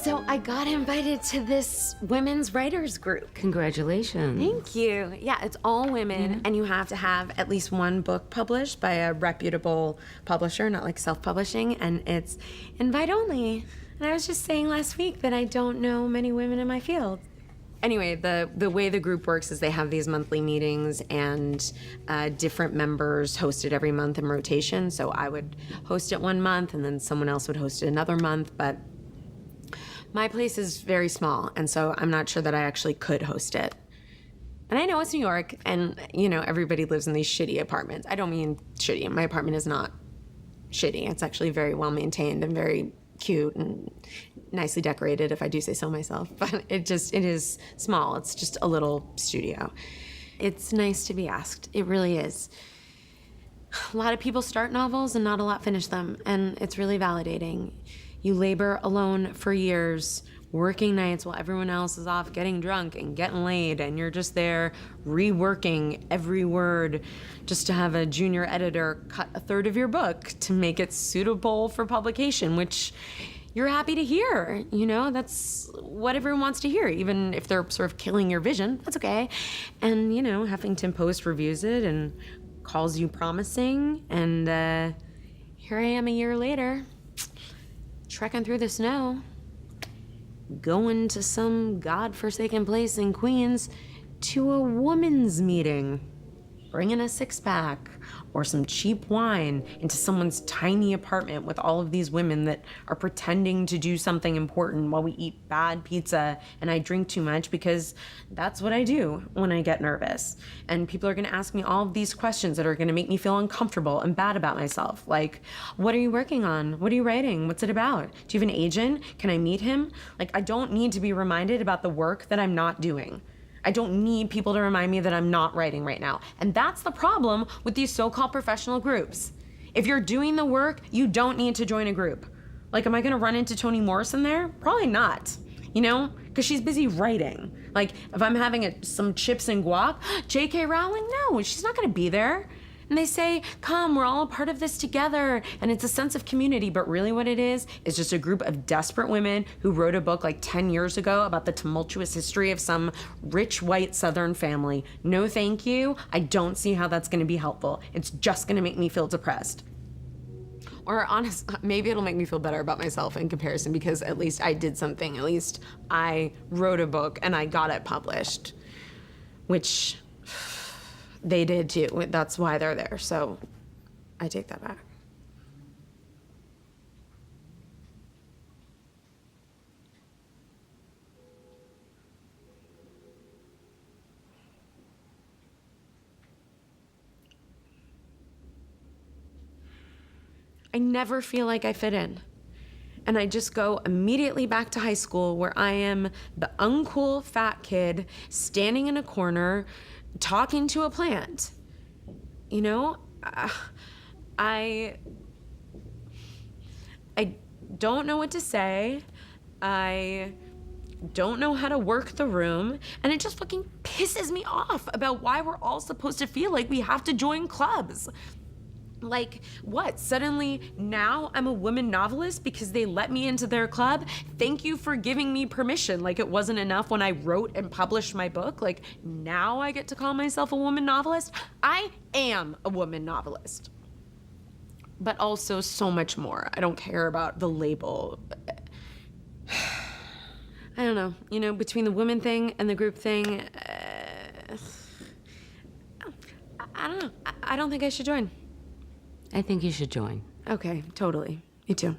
So I got invited to this women's writers group. Congratulations. Thank you. Yeah, it's all women, and you have to have at least one book published by a reputable publisher, not like self-publishing, and it's invite only. And I was just saying last week that I don't know many women in my field. Anyway, the way the group works is they have these monthly meetings, and different members host it every month in rotation. So I would host it one month, and then someone else would host it another month, but my place is very small, and so I'm not sure that I actually could host it. And I know it's New York, and, you know, everybody lives in these shitty apartments. I don't mean shitty. My apartment is not shitty. It's actually very well maintained and very cute and nicely decorated, if I do say so myself. But it is small. It's just a little studio. It's nice to be asked. It really is. A lot of people start novels and not a lot finish them, and it's really validating. You labor alone for years, working nights while everyone else is off getting drunk and getting laid, and you're just there reworking every word just to have a junior editor cut a third of your book to make it suitable for publication, which you're happy to hear. You know, that's what everyone wants to hear, even if they're sort of killing your vision. That's okay. And, you know, Huffington Post reviews it and calls you promising, and here I am a year later, trekking through the snow, going to some godforsaken place in Queens to a woman's meeting, bringing a six-pack or some cheap wine into someone's tiny apartment with all of these women that are pretending to do something important while we eat bad pizza and I drink too much, because that's what I do when I get nervous. And people are gonna ask me all of these questions that are gonna make me feel uncomfortable and bad about myself. Like, what are you working on? What are you writing? What's it about? Do you have an agent? Can I meet him? Like, I don't need to be reminded about the work that I'm not doing. I don't need people to remind me that I'm not writing right now. And that's the problem with these so-called professional groups. If you're doing the work, you don't need to join a group. Like, am I gonna run into Toni Morrison there? Probably not, you know? Because she's busy writing. Like, if I'm having some chips and guac, J.K. Rowling, no, she's not gonna be there. And they say, come, we're all a part of this together. And it's a sense of community, but really what it is just a group of desperate women who wrote a book like 10 years ago about the tumultuous history of some rich white Southern family. No thank you. I don't see how that's gonna be helpful. It's just gonna make me feel depressed. Or maybe it'll make me feel better about myself in comparison, because at least I did something. At least I wrote a book and I got it published, which they did too. That's why they're there. So I take that back. I never feel like I fit in. And I just go immediately back to high school, where I am the uncool fat kid standing in a corner talking to a plant. You know, I don't know what to say. I don't know how to work the room, and it just fucking pisses me off about why we're all supposed to feel like we have to join clubs. Like, what? Suddenly, now I'm a woman novelist because they let me into their club? Thank you for giving me permission. Like, it wasn't enough when I wrote and published my book. Like, now I get to call myself a woman novelist? I am a woman novelist. But also so much more. I don't care about the label. I don't know. You know, between the women thing and the group thing, I don't know. I don't think I should join. I think you should join. Okay, totally. Me too.